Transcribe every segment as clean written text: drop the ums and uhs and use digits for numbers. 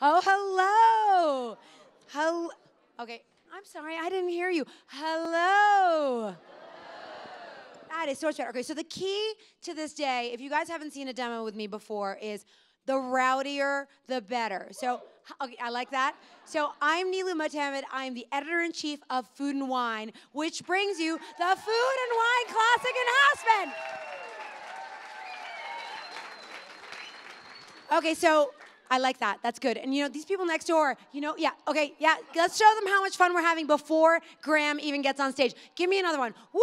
Oh, hello. Hello. Okay, I'm sorry, I didn't hear you. Hello. That is so much better. Okay, so the key to this day, if you guys haven't seen a demo with me before, is the rowdier, the better. So, okay, I like that. So I'm Neelu Mohammed. I'm the editor-in-chief of Food and Wine, which brings you the Food and Wine Classic in Aspen. Okay, so I like that. That's good. And you know, these people next door, yeah, okay, yeah, let's show them how much fun we're having before Graham even gets on stage. Give me another one. Woo!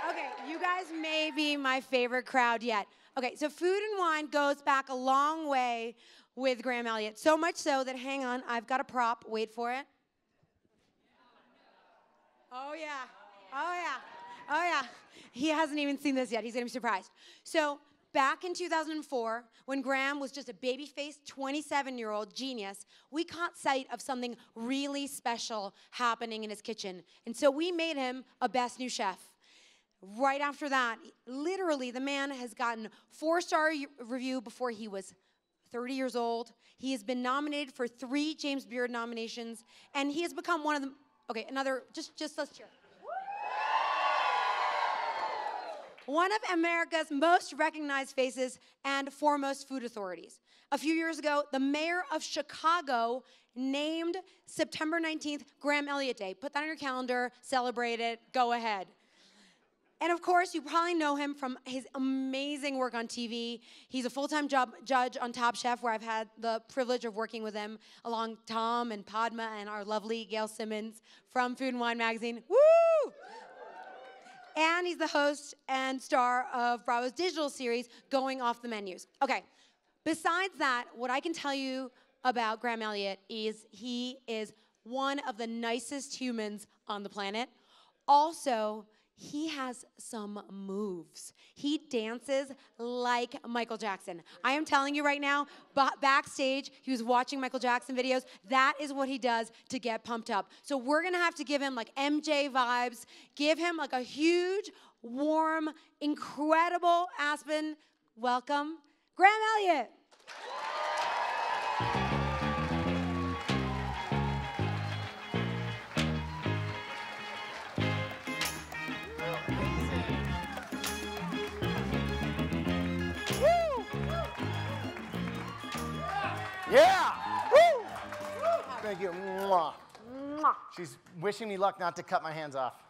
Okay, you guys may be my favorite crowd yet. Okay, so Food and Wine goes back a long way with Graham Elliot. So much so that, hang on, I've got a prop. Wait for it. Oh, yeah. Oh, yeah. Oh, yeah. He hasn't even seen this yet. He's going to be surprised. So back in 2004, when Graham was just a baby-faced 27-year-old genius, we caught sight of something really special happening in his kitchen. And so we made him a Best New Chef. Right after that, literally, the man has gotten 4-star review before he was 30 years old. He has been nominated for 3 James Beard nominations, and he has become one of the, okay, another, just let's cheer. One of America's most recognized faces and foremost food authorities. A few years ago, the mayor of Chicago named September 19th Graham Elliot Day. Put that on your calendar, celebrate it, go ahead. And of course, you probably know him from his amazing work on TV. He's a full-time judge on Top Chef, where I've had the privilege of working with him along Tom and Padma and our lovely Gail Simmons from Food and Wine magazine. Woo! And he's the host and star of Bravo's digital series, Going Off the Menus. Okay, besides that, what I can tell you about Graham Elliot is he is one of the nicest humans on the planet. Also, he has some moves. He dances like Michael Jackson. I am telling you right now, backstage, he was watching Michael Jackson videos. That is what he does to get pumped up. So we're gonna have to give him like MJ vibes, give him like a huge, warm, incredible Aspen welcome. Graham Elliot. Yeah! Woo! Thank you. Mwah. Mwah. She's wishing me luck not to cut my hands off,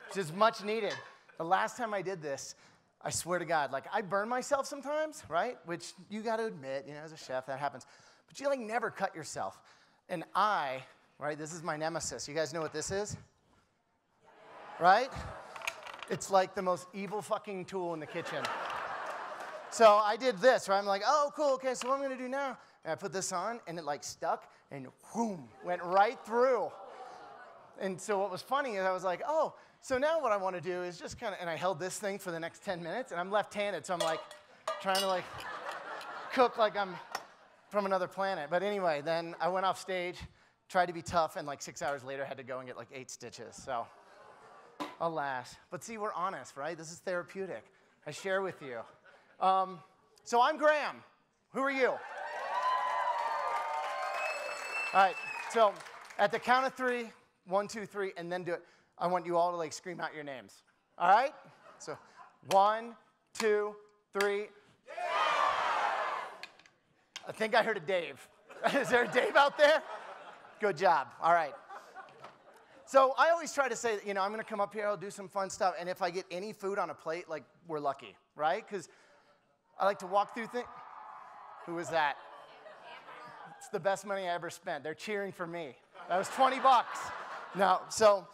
which is much needed. The last time I did this, I swear to God, like I burn myself sometimes, right? Which you got to admit, as a chef, that happens. But you like never cut yourself. And right, this is my nemesis. You guys know what this is? Right? It's like the most evil fucking tool in the kitchen. So I did this, right? I'm like, oh, cool, okay, so what I'm gonna do now? And I put this on, and it like stuck, and whoom, went right through. And so what was funny is I was like, oh, so now what I want to do is just kind of, and I held this thing for the next 10 minutes, and I'm left-handed, so I'm like trying to like cook like I'm from another planet. But anyway, then I went off stage, tried to be tough, and like 6 hours later, I had to go and get like 8 stitches. So, alas. But see, we're honest, right? This is therapeutic. I share with you. So I'm Graham. Who are you? All right, so at the count of 3, 1, 2, 3, and then do it. I want you all to like scream out your names. All right? So 1, 2, 3. Yeah! I think I heard a Dave. Is there a Dave out there? Good job. All right. So I always try to say, I'm going to come up here, I'll do some fun stuff, and if I get any food on a plate, like, we're lucky, right? Because I like to walk through things. Who was that? It's the best money I ever spent. They're cheering for me. That was 20 bucks. No, so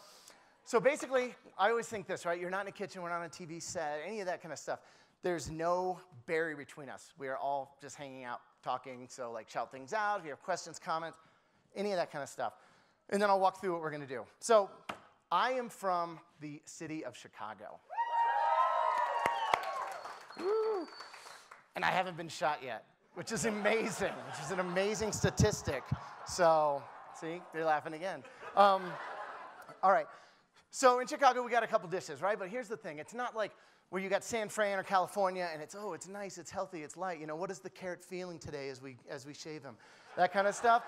basically, I always think this, right? You're not in a kitchen, we're not on a TV set, any of that kind of stuff. There's no barrier between us. We are all just hanging out, talking, so like shout things out, if you have questions, comments, any of that kind of stuff. And then I'll walk through what we're gonna do. So I am from the city of Chicago. Woo. And I haven't been shot yet, which is amazing, which is an amazing statistic. So, see, they're laughing again. All right, so in Chicago, we got a couple dishes, right? But here's the thing, it's not like where you got San Fran or California, and it's, oh, it's nice, it's healthy, it's light. You know, what is the carrot feeling today as we shave him? That kind of stuff.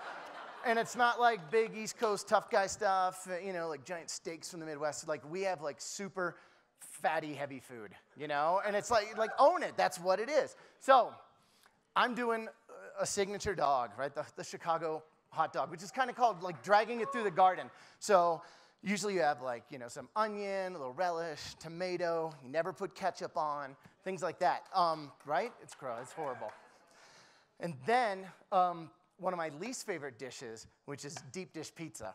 And it's not like big East Coast tough guy stuff, you know, like giant steaks from the Midwest. Like, we have like super fatty, heavy food, you know? And it's like own it. That's what it is. So I'm doing a signature dog, right? The Chicago hot dog, which is kind of called like dragging it through the garden. So usually you have like, you know, some onion, a little relish, tomato. You never put ketchup on, things like that, right? It's gross. It's horrible. And then one of my least favorite dishes, which is deep dish pizza,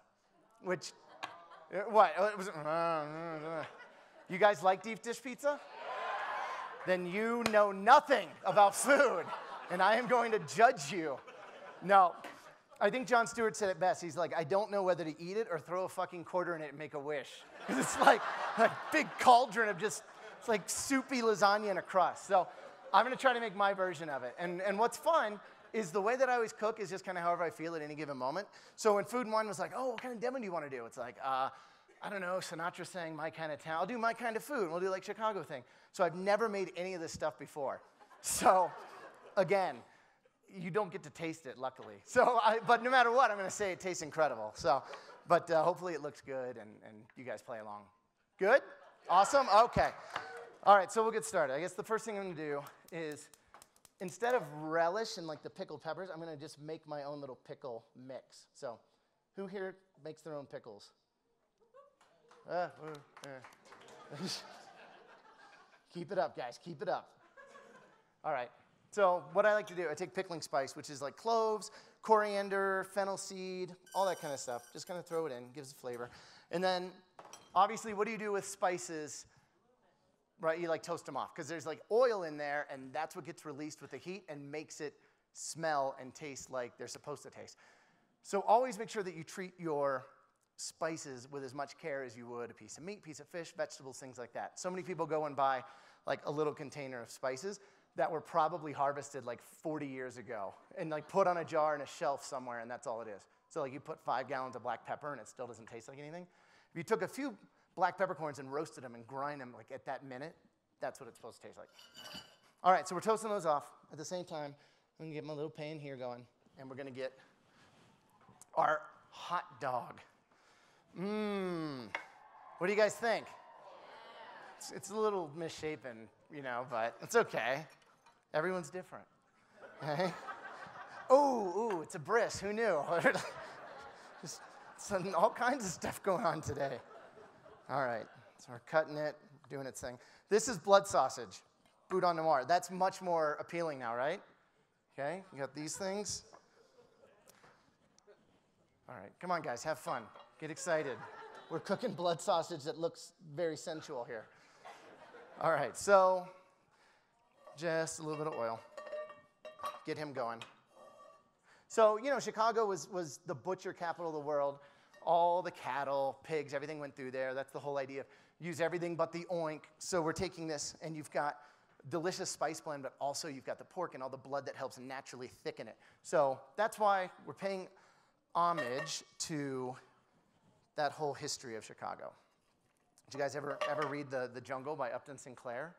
which, what? You guys like deep dish pizza? Then you know nothing about food, and I am going to judge you. No, I think Jon Stewart said it best. He's like, I don't know whether to eat it or throw a fucking quarter in it and make a wish. Because it's like a big cauldron of just, it's like soupy lasagna and a crust. So I'm going to try to make my version of it. And what's fun is the way that I always cook is just kind of however I feel at any given moment. So when Food and Wine was like, oh, what kind of demo do you want to do? It's like, I don't know, Sinatra sang My Kind of Town. I'll do My Kind of Food. We'll do like Chicago thing. So I've never made any of this stuff before. So again, you don't get to taste it, luckily. So, but no matter what, I'm going to say it tastes incredible. So, but hopefully it looks good and you guys play along. Good? Awesome? Okay. All right, so we'll get started. I guess the first thing I'm going to do is, instead of relish and like the pickled peppers, I'm going to just make my own little pickle mix. So who here makes their own pickles? Keep it up, guys. Keep it up. All right. So what I like to do, I take pickling spice, which is like cloves, coriander, fennel seed, all that kind of stuff. Just kind of throw it in, gives it flavor. And then, obviously, what do you do with spices? Right, you like toast them off because there's like oil in there, and that's what gets released with the heat and makes it smell and taste like they're supposed to taste. So always make sure that you treat your spices with as much care as you would a piece of meat, piece of fish, vegetables, things like that. So many people go and buy like a little container of spices that were probably harvested like 40 years ago and like put on a jar in a shelf somewhere, and that's all it is. So like you put 5 gallons of black pepper and it still doesn't taste like anything. If you took a few black peppercorns and roasted them and grind them like at that minute, that's what it's supposed to taste like. All right, so we're toasting those off. At the same time, I'm gonna get my little pan here going, and we're gonna get our hot dog. What do you guys think? It's a little misshapen, you know, but it's okay. Everyone's different. Okay? Ooh, it's a bris. Who knew? Just all kinds of stuff going on today. All right, so we're cutting it, doing its thing. This is blood sausage, boudin noir. That's much more appealing now, right? Okay, you got these things. All right, come on, guys, have fun. Get excited. We're cooking blood sausage that looks very sensual here. All right, so just a little bit of oil. Get him going. So, you know, Chicago was the butcher capital of the world. All the cattle, pigs, everything went through there. That's the whole idea. Use everything but the oink. So we're taking this, and you've got delicious spice blend, but also you've got the pork and all the blood that helps naturally thicken it. So that's why we're paying homage to that whole history of Chicago. Did you guys ever read The Jungle by Upton Sinclair?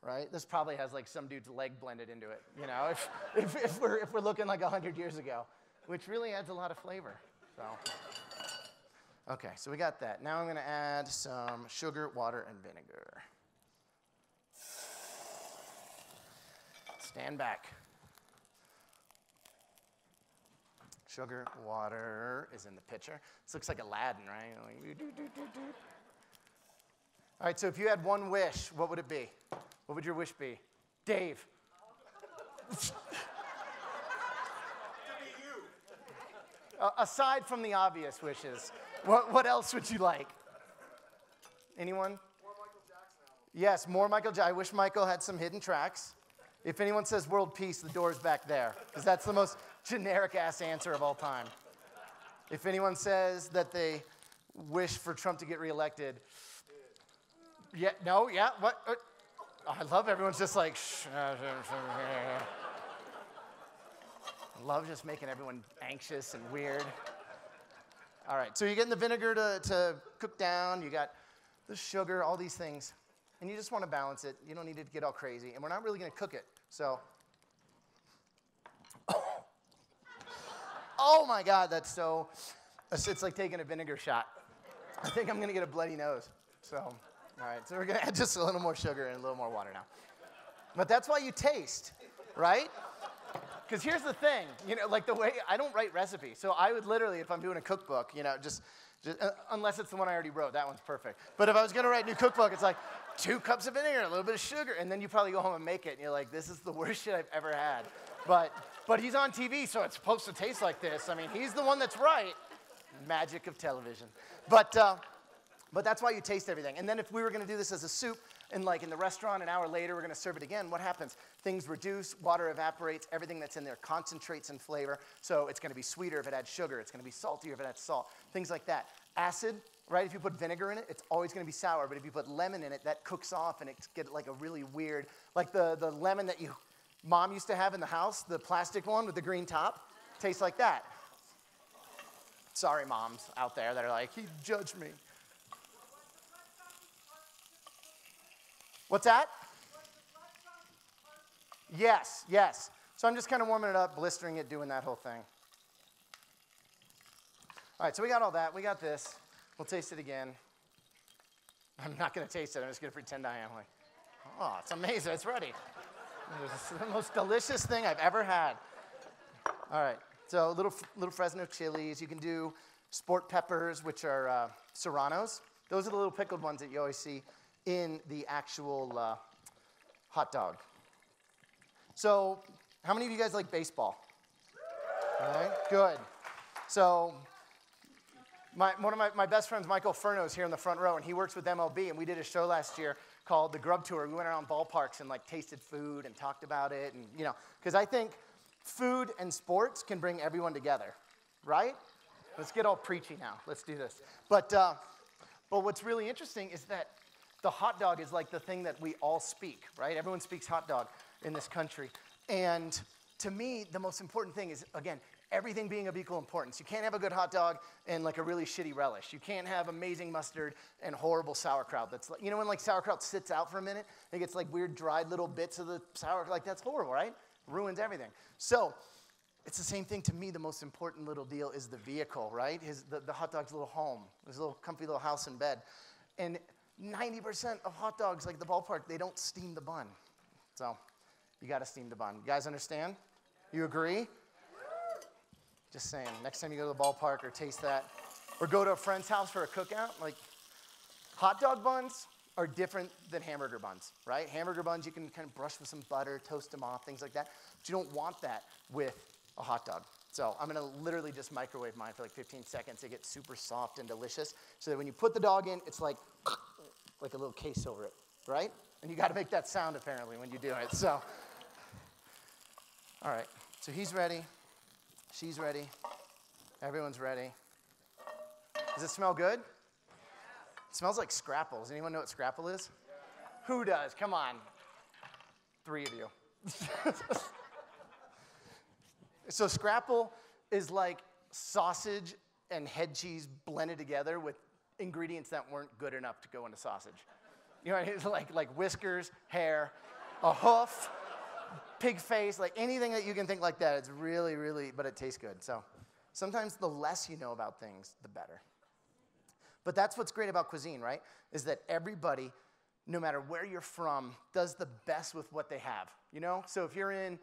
Right? This probably has like some dude's leg blended into it, you know, if we're looking like 100 years ago, which really adds a lot of flavor. So, okay, so we got that. Now I'm going to add some sugar, water, and vinegar. Stand back. Sugar, water is in the pitcher. This looks like Aladdin, right? Like, all right, so if you had one wish, what would it be? What would your wish be? Dave. Aside from the obvious wishes, what else would you like? Anyone? More Michael Jackson album. Yes, more Michael Jackson. I wish Michael had some hidden tracks. If anyone says world peace, the door's back there, because that's the most generic-ass answer of all time. If anyone says that they wish for Trump to get reelected, yeah, no, yeah, what? I love everyone's just like, shh. I love just making everyone anxious and weird. All right, so you're getting the vinegar to cook down. You got the sugar, all these things. and you just want to balance it. You don't need it to get all crazy, and we're not really going to cook it. So, oh my God, that's so, it's like taking a vinegar shot. I think I'm going to get a bloody nose. So, all right, so we're going to add just a little more sugar and a little more water now. But that's why you taste, right? Because here's the thing, you know, like the way, I don't write recipes. So I would literally, if I'm doing a cookbook, you know, just unless it's the one I already wrote, that one's perfect. But if I was going to write a new cookbook, it's like 2 cups of vinegar, a little bit of sugar, and then you probably go home and make it, and you're like, this is the worst shit I've ever had. But he's on TV, so it's supposed to taste like this. I mean, he's the one that's right. Magic of television. But that's why you taste everything. And then if we were going to do this as a soup, and like in the restaurant, an hour later, we're going to serve it again, what happens? Things reduce, water evaporates, everything that's in there concentrates in flavor. So it's going to be sweeter if it adds sugar. It's going to be saltier if it adds salt. Things like that. Acid, right? If you put vinegar in it, it's always going to be sour. But if you put lemon in it, that cooks off, and it's get like a really weird, like the lemon that Mom used to have in the house, the plastic one with the green top, tastes like that. Sorry, moms out there that are like, he judged me. What's that? Yes, yes. So I'm just kind of warming it up, blistering it, doing that whole thing. All right, so we got all that. We got this. We'll taste it again. I'm not going to taste it. I'm just going to pretend I am. Like, oh, it's amazing. It's ready. It's the most delicious thing I've ever had. All right, so little Fresno chilies. You can do sport peppers, which are serranos. Those are the little pickled ones that you always see in the actual hot dog. So how many of you guys like baseball? All right, good. So one of my best friends, Michael Furno, is here in the front row, and he works with MLB, and we did a show last year called The Grub Tour. We went around ballparks and like tasted food and talked about it, and you know, because I think food and sports can bring everyone together, right? Let's get all preachy now. Let's do this. But what's really interesting is that the hot dog is like the thing that we all speak, right? Everyone speaks hot dog in this country. And to me, the most important thing is, again, everything being of equal importance. You can't have a good hot dog and like a really shitty relish. You can't have amazing mustard and horrible sauerkraut. That's like, you know when like sauerkraut sits out for a minute? It gets like weird dried little bits of the sauerkraut. Like that's horrible, right? Ruins everything. So it's the same thing to me. The most important little deal is the vehicle, right? The hot dog's little home, his little comfy little house in bed. And 90% of hot dogs, like the ballpark, they don't steam the bun. So you got to steam the bun. You guys understand? You agree? Just saying, next time you go to the ballpark or taste that, or go to a friend's house for a cookout, like hot dog buns are different than hamburger buns, right? Hamburger buns, you can kind of brush with some butter, toast them off, things like that. But you don't want that with a hot dog. So I'm going to literally just microwave mine for like 15 seconds. It gets super soft and delicious so that when you put the dog in, it's like a little case over it, right? And you got to make that sound apparently when you do it. So, all right. So he's ready. She's ready. Everyone's ready. Does it smell good? It smells like Scrapple. Does anyone know what Scrapple is? Who does? Come on. 3 of you. So Scrapple is like sausage and head cheese blended together with ingredients that weren't good enough to go into sausage. You know, it's like whiskers, hair, a hoof, pig face, like anything that you can think like that. It's really, really, but it tastes good. So sometimes the less you know about things, the better. But that's what's great about cuisine, right? Is that everybody, no matter where you're from, does the best with what they have, you know? So if you're in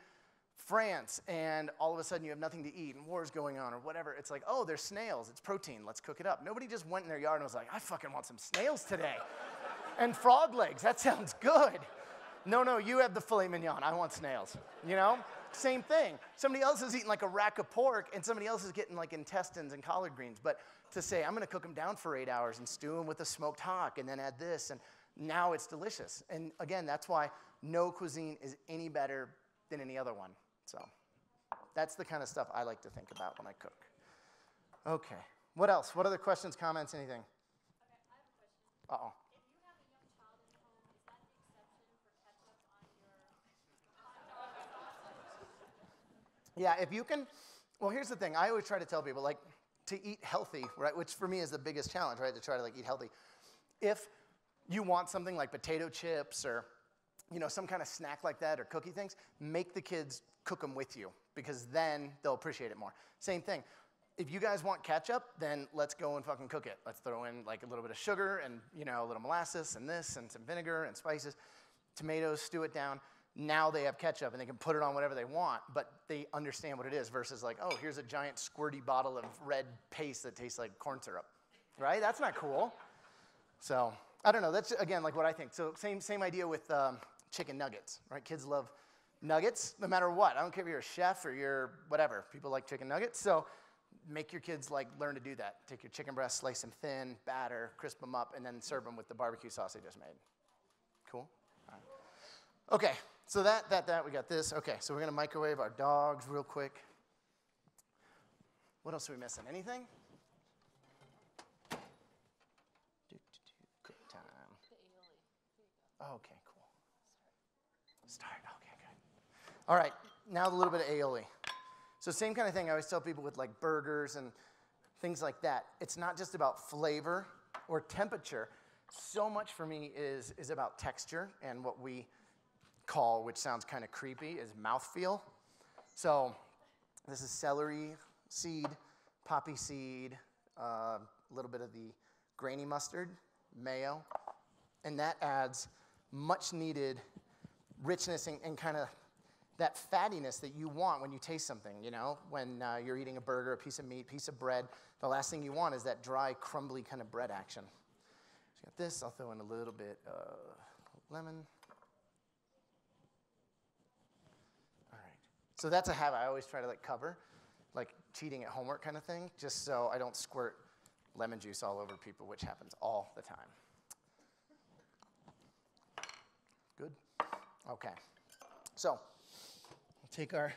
France and all of a sudden you have nothing to eat and war's going on or whatever, it's like, oh, there's snails, it's protein, let's cook it up. Nobody just went in their yard and was like, I fucking want some snails today. And frog legs, that sounds good. No, you have the filet mignon, I want snails, you know? Same thing. Somebody else is eating like a rack of pork and somebody else is getting like intestines and collard greens. But to say, I'm gonna cook them down for 8 hours and stew them with a smoked hawk and then add this, and now it's delicious. And again, that's why no cuisine is any better than any other one. So that's the kind of stuff I like to think about when I cook. Okay, what else? What other questions, comments, anything? Okay, I have a question. Uh-oh. If you have a young child at home, is that the exception for ketchup on your hot dog sausage? Yeah, if you can, well, here's the thing. I always try to tell people, like, to eat healthy, right, which for me is the biggest challenge, right, to try to, like, eat healthy. If you want something like potato chips or, some kind of snack like that or cookie things, make the kids cook them with you because then they'll appreciate it more. Same thing. If you guys want ketchup, then let's go and fucking cook it. Let's throw in like a little bit of sugar and, a little molasses and this and some vinegar and spices, tomatoes, stew it down. Now they have ketchup and they can put it on whatever they want, but they understand what it is versus like, oh, here's a giant squirty bottle of red paste that tastes like corn syrup, right? That's not cool. So I don't know. That's, again, like what I think. So same idea with chicken nuggets, right? Kids love nuggets no matter what. I don't care if you're a chef or you're whatever. People like chicken nuggets. So make your kids like learn to do that. Take your chicken breasts, slice them thin, batter, crisp them up, and then serve them with the barbecue sauce they just made. Cool? All right. Okay, so that, we got this. Okay, so we're going to microwave our dogs real quick. What else are we missing? Anything? Cook time. Oh, okay, cool. Start. Okay, good. All right, now a little bit of aioli. So same kind of thing I always tell people with like burgers and things like that. It's not just about flavor or temperature. So much for me is about texture and what we call, which sounds kind of creepy, is mouthfeel. So this is celery seed, poppy seed, a little bit of the grainy mustard, mayo, and that adds much needed richness and kind of that fattiness that you want when you taste something, when you're eating a burger, a piece of meat, piece of bread. The last thing you want is that dry, crumbly kind of bread action. So got this. I'll throw in a little bit of lemon. All right. So that's a habit I always try to like cover, like cheating at homework kind of thing, just so I don't squirt lemon juice all over people, which happens all the time. Good? Okay. So take our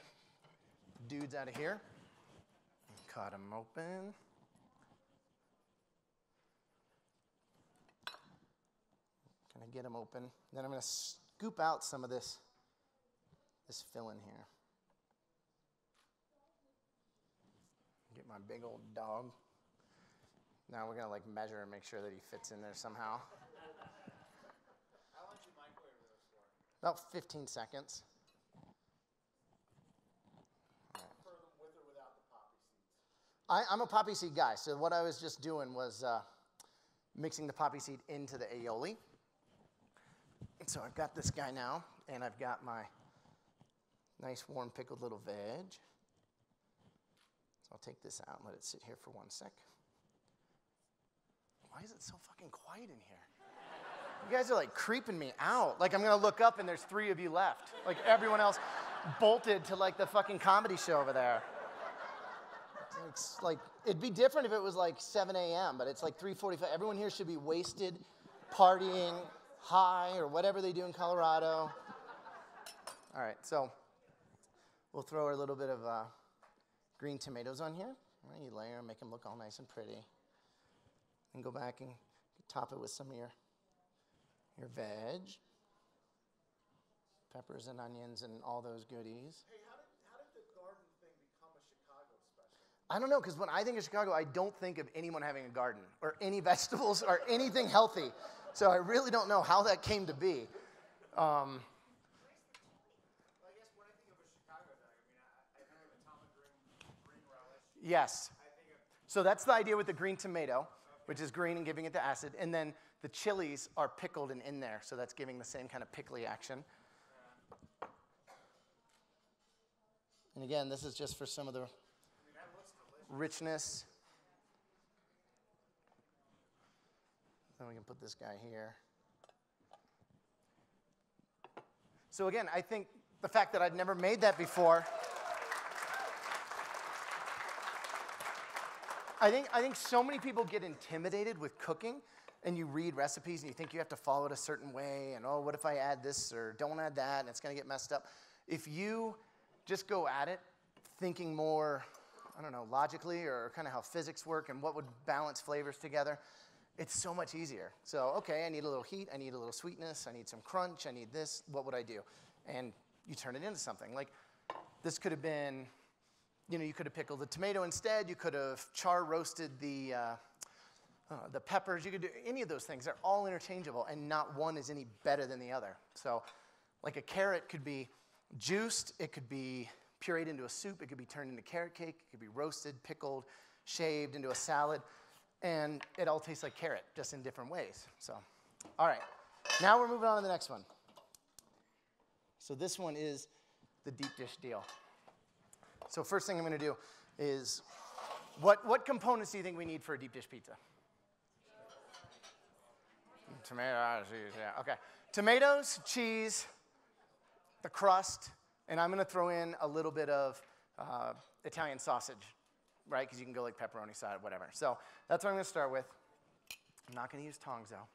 dudes out of here and cut them open. Gonna get them open. Then I'm gonna scoop out some of this filling here. Get my big old dog. Now we're gonna like measure and make sure that he fits in there somehow. How long do you microwave those for? About 15 seconds. With or without the poppy seeds? I'm a poppy seed guy, so what I was just doing was mixing the poppy seed into the aioli. And so I've got this guy now, and I've got my nice warm pickled little veg. So I'll take this out and let it sit here for 1 sec. Why is it so fucking quiet in here? You guys are like creeping me out. Like I'm gonna look up and there's 3 of you left. Like everyone else bolted to like the fucking comedy show over there. It's like, it'd be different if it was like 7 a.m., but it's like 3:45. Everyone here should be wasted, partying, high, or whatever they do in Colorado. All right, so we'll throw a little bit of green tomatoes on here. All right, you layer them, make them look all nice and pretty. And go back and top it with some of your veg. Peppers and onions and all those goodies. Hey, how did the garden thing become a Chicago special? I don't know, because when I think of Chicago, I don't think of anyone having a garden or any vegetables or anything healthy. So I really don't know how that came to be. Well, I guess when I think of a Chicago dog, I think of a Thomas green relish. Yes. I think of So that's the idea with the green tomato, which is green and giving it the acid. And then the chilies are pickled and in there, so that's giving the same kind of pickly action. And again, this is just for some of the that looks delicious. richness. Then we can put this guy here. So again, I think the fact that I'd never made that before, I think so many people get intimidated with cooking, and you read recipes and you think you have to follow it a certain way, and oh, what if I add this or don't add that, and it's gonna get messed up. If you just go at it thinking more, I don't know, logically or kind of how physics work and what would balance flavors together, it's so much easier. So, okay, I need a little heat, I need a little sweetness, I need some crunch, I need this, what would I do? And you turn it into something. Like, this could have been, you could have pickled the tomato instead, you could have char roasted the the peppers. You could do any of those things. They're all interchangeable, and not one is any better than the other. So like a carrot could be juiced. It could be pureed into a soup. It could be turned into carrot cake. It could be roasted, pickled, shaved into a salad. And it all tastes like carrot, just in different ways. So, all right. Now we're moving on to the next one. So this one is the deep dish deal. So first thing I'm going to do is, what components do you think we need for a deep dish pizza? Tomatoes, cheese, yeah, okay. Tomatoes, cheese, the crust, and I'm going to throw in a little bit of Italian sausage, right? Because you can go like pepperoni side, whatever. So that's what I'm going to start with. I'm not going to use tongs, though.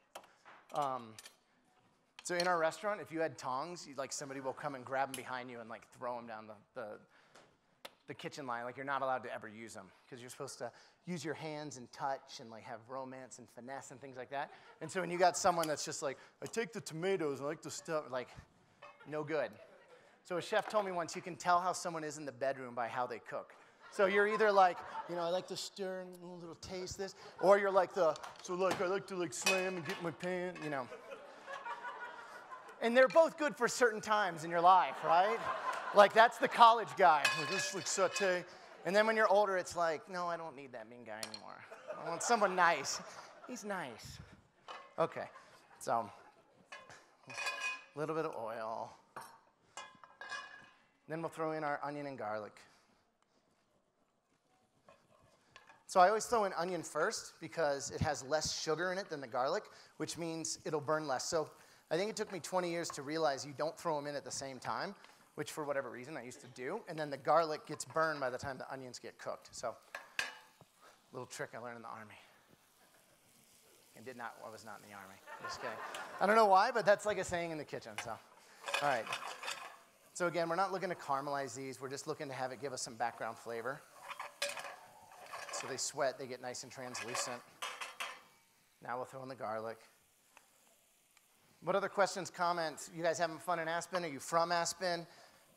So in our restaurant, if you had tongs, like somebody will come and grab them behind you and like throw them down the kitchen line. Like you're not allowed to ever use them because you're supposed to use your hands and touch and like have romance and finesse and things like that. And so when you got someone that's just like, I take the tomatoes, I like the stuff, like no good. So a chef told me once, you can tell how someone is in the bedroom by how they cook. So you're either like, you know, I like to stir and a little taste this, or you're like I like to like slam and get my pan, you know. And they're both good for certain times in your life, right? Like that's the college guy, like just like saute. And then when you're older, it's like, no, I don't need that mean guy anymore. I want someone nice. He's nice. Okay, so a little bit of oil. Then we'll throw in our onion and garlic. So I always throw in onion first because it has less sugar in it than the garlic, which means it'll burn less. So I think it took me 20 years to realize you don't throw them in at the same time, which for whatever reason I used to do. And then the garlic gets burned by the time the onions get cooked. So little trick I learned in the Army. I was not in the Army. Just kidding. I don't know why, but that's like a saying in the kitchen. So, all right. So again, we're not looking to caramelize these. We're just looking to have it give us some background flavor. So they sweat, they get nice and translucent. Now we'll throw in the garlic. What other questions, comments? You guys having fun in Aspen? Are you from Aspen?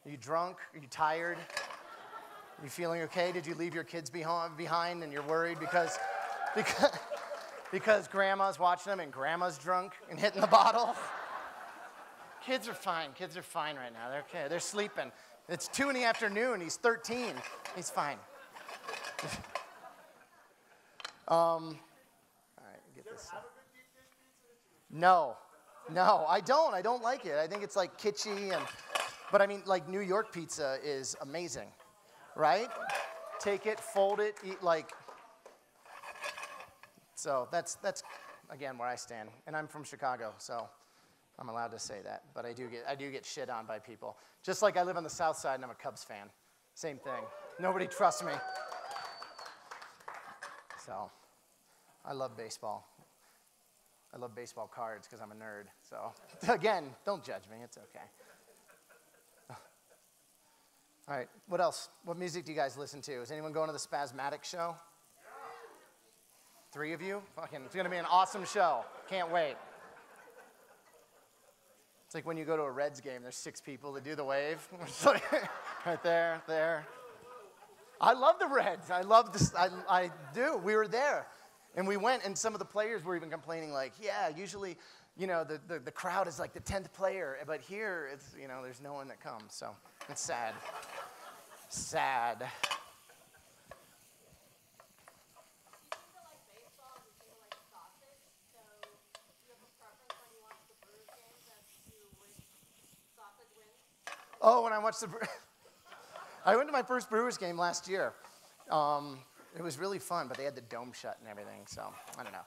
Are you drunk? Are you tired? Are you feeling okay? Did you leave your kids behind and you're worried because grandma's watching them and grandma's drunk and hitting the bottle? Kids are fine. Kids are fine right now. They're okay. They're sleeping. It's 2 in the afternoon. He's 13. He's fine. All right, get this. No, I don't. I don't like it. I think it's like kitschy, but I mean, like New York pizza is amazing, right? Take it, fold it, eat like. So that's again where I stand, and I'm from Chicago, so I'm allowed to say that. But I do get shit on by people, just like I live on the South Side and I'm a Cubs fan. Same thing. Nobody trusts me. So, I love baseball. I love baseball cards because I'm a nerd. So, again, don't judge me. It's okay. All right, what else? What music do you guys listen to? Is anyone going to the Spasmatic show? 3 of you? Fucking, it's going to be an awesome show. Can't wait. It's like when you go to a Reds game, there's 6 people that do the wave. Right there. I love the Reds. I love this. I do. We were there. And we went, and some of the players were even complaining, like, yeah, usually, you know, the crowd is like the 10th player. But here, it's, you know, there's no one that comes. So it's sad. Sad. Do you seem to like baseball? Do you seem to like sausage? So do you have a preference when you watch the Brewers games as to which sausage wins? Oh, when I watched I went to my first Brewers game last year. It was really fun, but they had the dome shut and everything, so I don't know.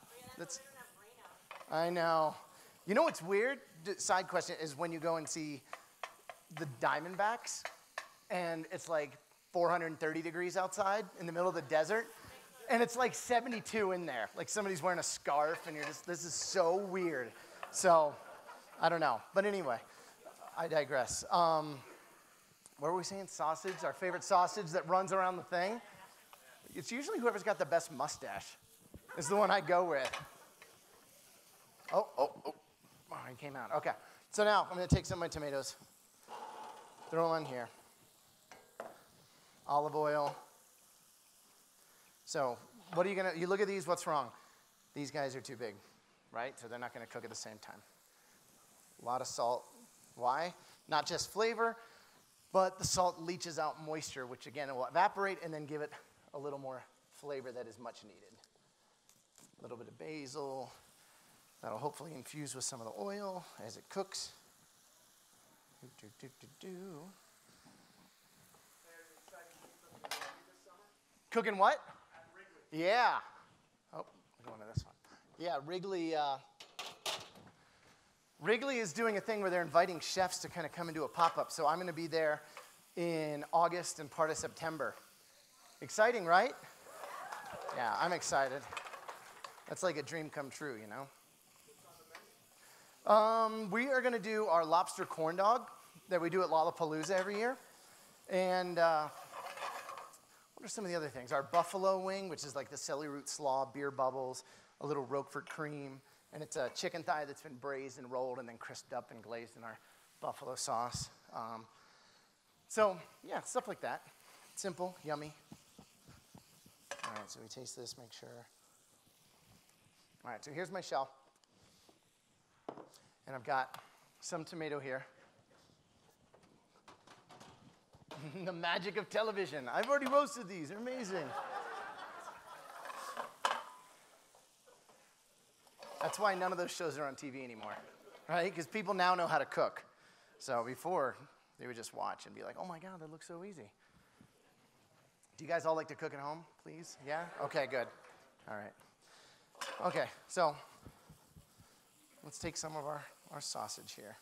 I know. You know what's weird? Side question is when you go and see the Diamondbacks, and it's like 430 degrees outside in the middle of the desert, and it's like 72 in there. Like somebody's wearing a scarf, and you're just, this is so weird. So, I don't know. But anyway, I digress. What were we saying? Sausage, our favorite sausage that runs around the thing. It's usually whoever's got the best mustache is the one I go with. Oh, it came out. Okay, so now I'm going to take some of my tomatoes, throw them on here. Olive oil. So what are you going to, you look at these, what's wrong? These guys are too big, right? So they're not going to cook at the same time. A lot of salt. Why? Not just flavor, but the salt leaches out moisture, which again, it will evaporate and then give it a little more flavor that is much needed. A little bit of basil. That'll hopefully infuse with some of the oil as it cooks. Cooking what? Yeah. Oh, we're going to this one. Yeah, Wrigley is doing a thing where they're inviting chefs to kind of come and do a pop-up. So I'm going to be there in August and part of September. Exciting, right? Yeah, I'm excited. That's like a dream come true, you know? We are going to do our Lobster Corn Dog that we do at Lollapalooza every year. And what are some of the other things? Our buffalo wing, which is like the celery root slaw, beer bubbles, a little Roquefort cream, and it's a chicken thigh that's been braised and rolled and then crisped up and glazed in our buffalo sauce. So, yeah, stuff like that. Simple, yummy. All right, so we taste this, make sure. All right, so here's my shell. And I've got some tomato here. The magic of television. I've already roasted these. They're amazing. That's why none of those shows are on TV anymore, right? Because people now know how to cook. So before, they would just watch and be like, oh my God, that looks so easy. Do you guys all like to cook at home, please? Yeah? Okay, good. All right. Okay, so let's take some of our sausage here.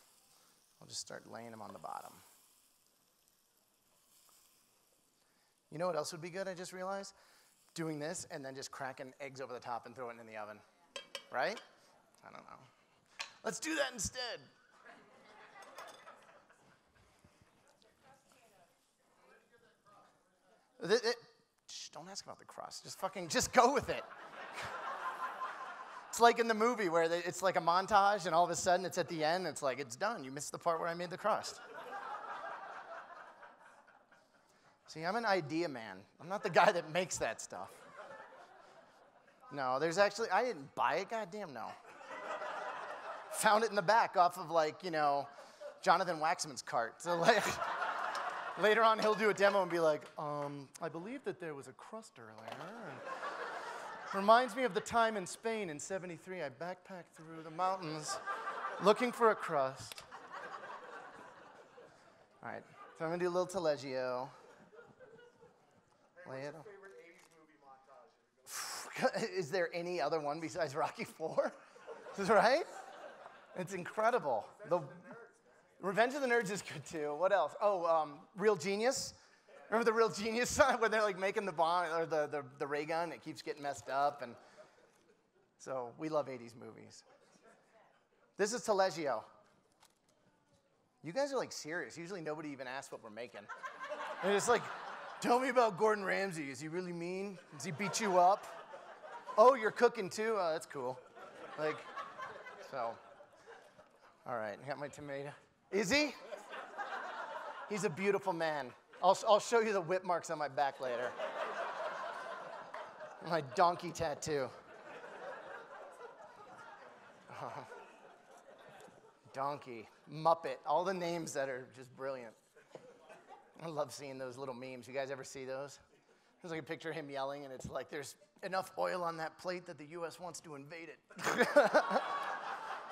I'll just start laying them on the bottom. You know what else would be good, I just realized? Doing this and then just cracking eggs over the top and throwing it in the oven. Right? I don't know. Let's do that instead. Shh, don't ask about the crust. Just go with it. It's like in the movie where it's like a montage and all of a sudden it's at the end. It's like, it's done. You missed the part where I made the crust. See, I'm an idea man. I'm not the guy that makes that stuff. No, there's actually, I didn't buy it. Goddamn, no. Found it in the back off of like, you know, Jonathan Waxman's cart. So like, later on he'll do a demo and be like, I believe that there was a crust earlier. And reminds me of the time in Spain in '73. I backpacked through the mountains looking for a crust. All right, so I'm gonna do a little taleggio. Lay it on. Is there any other one besides Rocky IV? Right? It's incredible. The Revenge of the Nerds is good too. What else? Oh, Real Genius. Remember the Real Genius when they're like making the bomb or the ray gun? It keeps getting messed up, and so we love '80s movies. This is taleggio. You guys are like serious. Usually nobody even asks what we're making. They're just like, tell me about Gordon Ramsay. Is he really mean? Does he beat you up? Oh, you're cooking too? Oh, that's cool. Like, so. All right, I got my tomato. Is he? He's a beautiful man. I'll show you the whip marks on my back later. My donkey tattoo. Donkey, Muppet, all the names that are just brilliant. I love seeing those little memes. You guys ever see those? There's like a picture of him yelling, and it's like there's enough oil on that plate that the U.S. wants to invade it.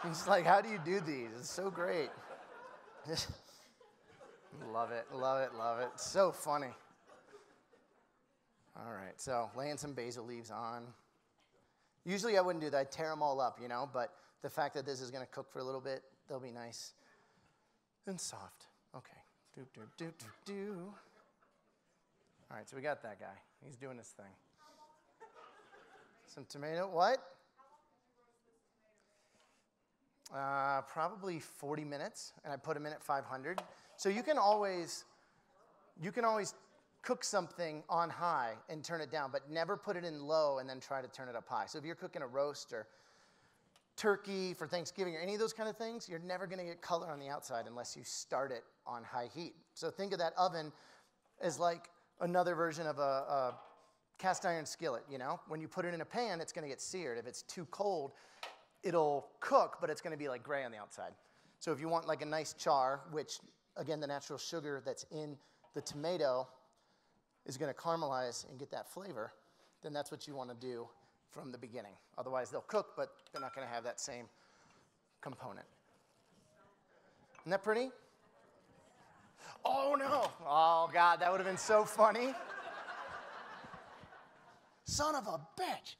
It's like, how do you do these? It's so great. Love it, love it, love it. It's so funny. All right, so laying some basil leaves on. Usually I wouldn't do that. I'd tear them all up, you know, but the fact that this is going to cook for a little bit, they'll be nice and soft. Okay. Do, do, do, do, do. All right, so we got that guy. He's doing his thing. Some tomato. What? Probably 40 minutes, and I put them in at 500. So you can always cook something on high and turn it down, but never put it in low and then try to turn it up high. So if you're cooking a roast or turkey for Thanksgiving or any of those kind of things, you're never going to get color on the outside unless you start it on high heat. So think of that oven as like another version of a cast iron skillet, you know? When you put it in a pan, it's going to get seared. If it's too cold, it'll cook, but it's going to be like gray on the outside. So if you want like a nice char, which, again, the natural sugar that's in the tomato is going to caramelize and get that flavor, then that's what you want to do from the beginning. Otherwise, they'll cook, but they're not going to have that same component. Isn't that pretty? Oh, no. Oh, God, that would have been so funny. Son of a bitch.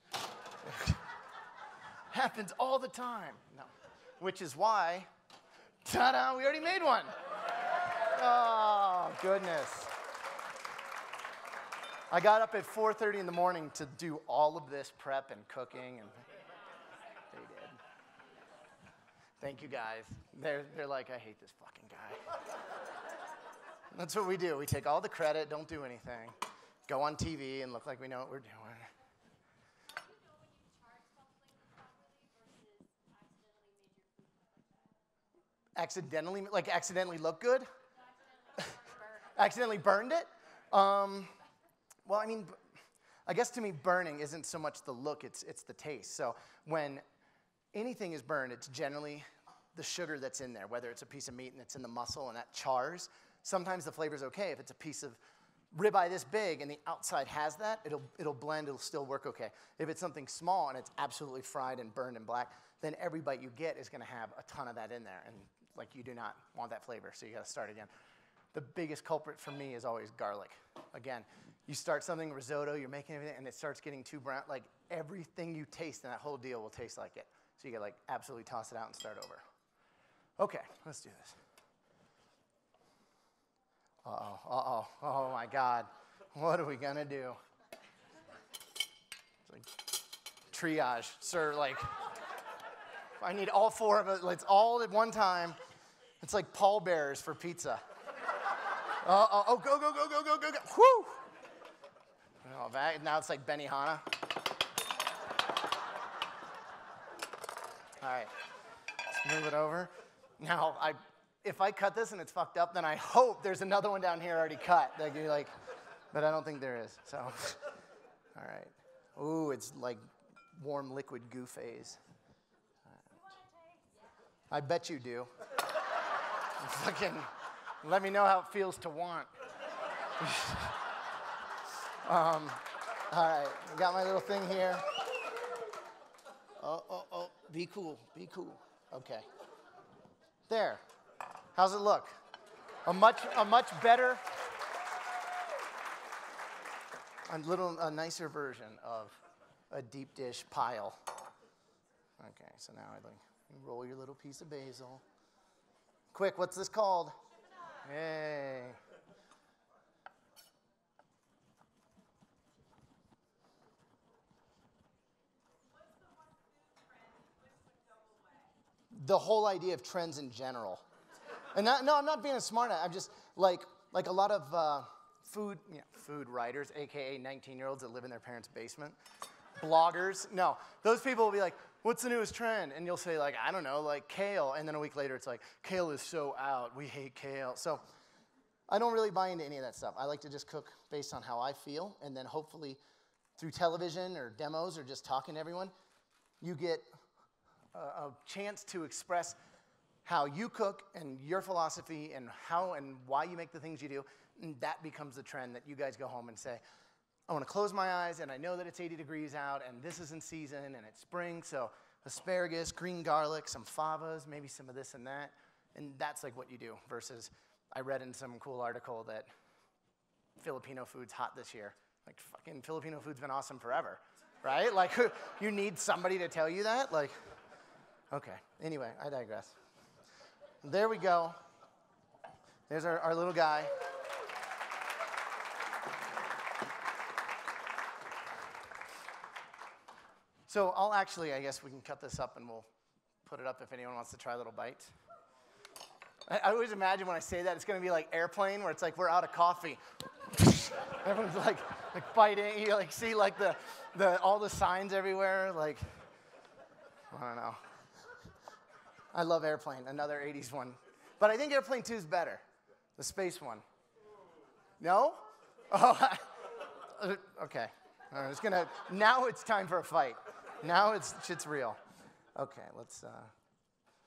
Happens all the time. No. Which is why, ta-da, we already made one. Oh, goodness. I got up at 4:30 in the morning to do all of this prep and cooking, and they did. Thank you, guys. They're like, I hate this fucking guy. That's what we do. We take all the credit, don't do anything, go on TV and look like we know what we're doing. Accidentally look good? Accidentally burned it? Well, I mean, I guess to me, burning isn't so much the look, it's the taste. So when anything is burned, it's generally the sugar that's in there, whether it's a piece of meat and it's in the muscle and that chars. Sometimes the flavor's okay. If it's a piece of ribeye this big and the outside has that, it'll blend, it'll still work okay. If it's something small and it's absolutely fried and burned and black, then every bite you get is gonna have a ton of that in there. And like, you do not want that flavor, so you gotta start again. The biggest culprit for me is always garlic. Again, you start something, risotto, you're making everything, and it starts getting too brown. Like, everything you taste in that whole deal will taste like it. So you gotta like absolutely toss it out and start over. Okay, let's do this. Oh my God. What are we gonna do? It's like triage, sir, like, I need all four of it, it's all at one time. It's like pallbearers for pizza. Oh, go. Whew! Oh, now it's like Benihana. All right, let's move it over. Now, if I cut this and it's fucked up, then I hope there's another one down here already cut. But I don't think there is, so. All right. Ooh, it's like warm liquid goo phase. I bet you do. Fucking, let me know how it feels to want. All right, I got my little thing here. Oh, be cool. Okay. There. How's it look? A much better, a nicer version of a deep dish pile. Okay, so now I roll your little piece of basil. Quick, what's this called? Hey. The whole idea of trends in general. And no, I'm not being a smart ass. I'm just like a lot of food writers, AKA 19-year-olds that live in their parents' basement. Bloggers. No, those people will be like, what's the newest trend? And you'll say like, I don't know, like kale. And then a week later it's like, kale is so out. We hate kale. So I don't really buy into any of that stuff. I like to just cook based on how I feel. And then hopefully through television or demos or just talking to everyone, you get a chance to express how you cook and your philosophy and how and why you make the things you do. And that becomes the trend that you guys go home and say, I want to close my eyes, and I know that it's 80 degrees out, and this is in season, and it's spring, so asparagus, green garlic, some favas, maybe some of this and that, and that's like what you do, versus I read in some cool article that Filipino food's hot this year. Like, fucking Filipino food's been awesome forever, right? Like, you need somebody to tell you that? Like, okay, anyway, I digress. There we go. There's our little guy. So I guess we can cut this up and we'll put it up if anyone wants to try a little bite. I always imagine when I say that, it's going to be like Airplane, where it's like we're out of coffee. Everyone's like biting. You like see like all the signs everywhere. Like, I don't know. I love Airplane, another 80s one. But I think Airplane 2 is better, the space one. No? Oh, okay. All right, now it's time for a fight. Now shit's real. Okay, let's,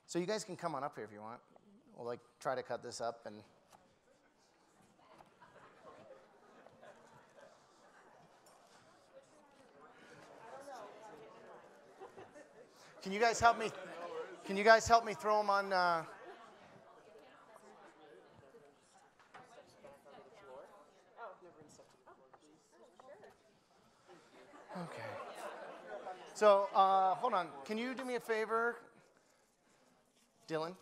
so you guys can come on up here if you want. We'll like try to cut this up and. Can you guys help me? Can you guys help me throw them on? Okay. So hold on. Can you do me a favor, Dylan?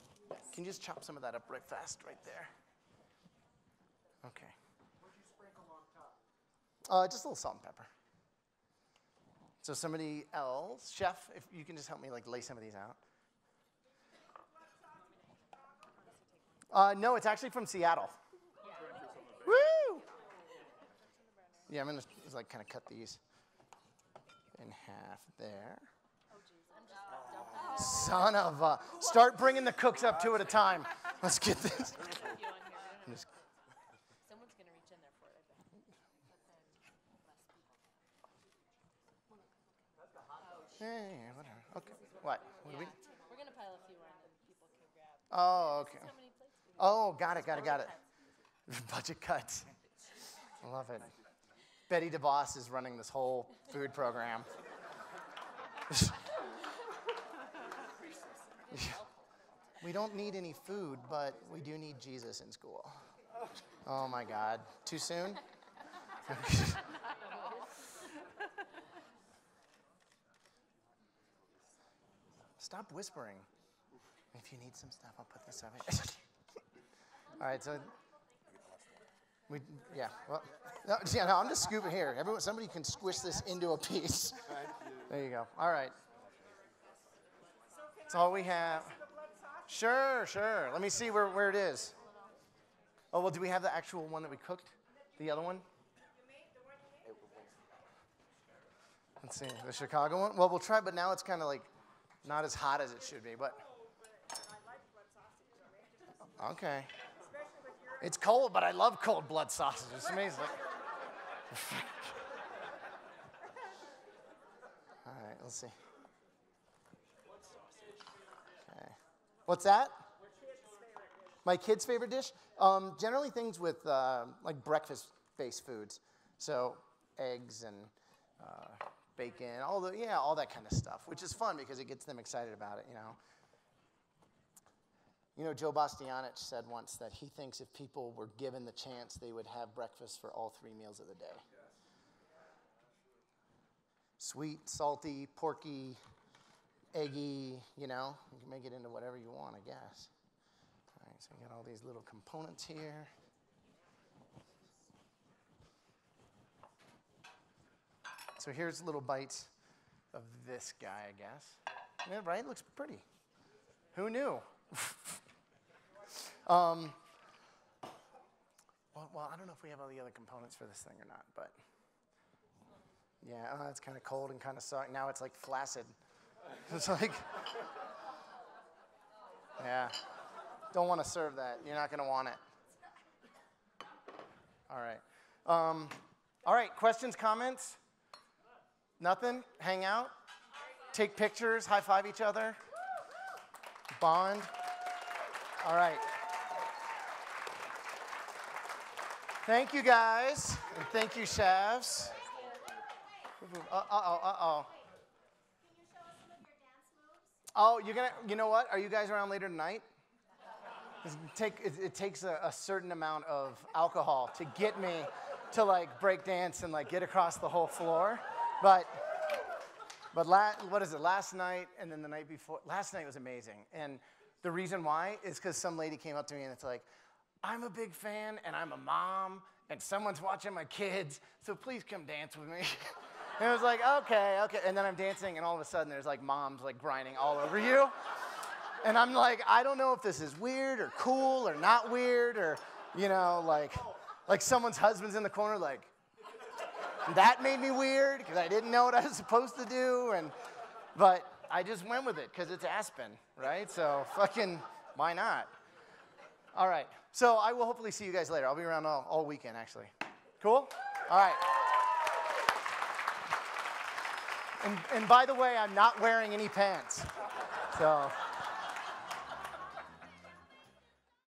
Can you just chop some of that up right fast, right there? Okay. What'd you sprinkle on top? Just a little salt and pepper. So somebody else, chef, if you can just help me like lay some of these out. No, it's actually from Seattle. Woo! Yeah, I'm gonna just like kind of cut these in half there. Son of a! Start bringing the cooks up two at a time. Let's get this. Someone's gonna reach in there for it, I bet. Yeah, whatever. Okay. What? What do we? We're gonna pile a few on and people can grab. Oh, okay. How many plates we Oh, got it. Budget cuts. I love it. Betty DeVos is running this whole food program. We don't need any food, but we do need Jesus in school. Oh my God. Too soon? Stop whispering. If you need some stuff, I'll put this over. All right, so no, I'm just scooping here. Somebody can squish this into a piece. There you go. All right. That's all we have. Sure. Let me see where it is. Oh, well, do we have the actual one that we cooked? The other one? Let's see, the Chicago one? Well, we'll try, but now it's kind of like not as hot as it should be, but. Okay. It's cold, but I love cold blood sausage. It's amazing. All right, let's see. Okay. What's that? My kid's favorite dish? Generally things with like breakfast-based foods. So eggs and bacon, all that kind of stuff, which is fun because it gets them excited about it, you know. You know, Joe Bastianich said once that he thinks if people were given the chance, they would have breakfast for all 3 meals of the day. Sweet, salty, porky, eggy, you know. You can make it into whatever you want, I guess. All right, so we got all these little components here. So here's little bites of this guy, I guess. Yeah, right? Looks pretty. Who knew? Well, I don't know if we have all the other components for this thing or not, but yeah, it's kind of cold and kind of soggy. Now it's like flaccid. It's like, yeah, don't want to serve that. You're not going to want it. All right, questions, comments? Nothing? Hang out? Take pictures, high five each other? Bond? All right. Thank you, guys, and thank you, chefs. Uh-oh. Can you show us some of your dance moves? Oh, you know what? Are you guys around later tonight? It takes a certain amount of alcohol to get me to like break dance and like get across the whole floor. But what is it? Last night and then the night before. Last night was amazing, and the reason why is because some lady came up to me and it's like, I'm a big fan and I'm a mom and someone's watching my kids, so please come dance with me. And I was like, okay. And then I'm dancing and all of a sudden there's like moms like grinding all over you. And I'm like, I don't know if this is weird or cool or not weird or, you know, like someone's husband's in the corner like, that made me weird because I didn't know what I was supposed to do. But I just went with it because it's Aspen, right? So fucking, why not? All right. So I will hopefully see you guys later. I'll be around all weekend, actually. Cool? All right. And by the way, I'm not wearing any pants. So.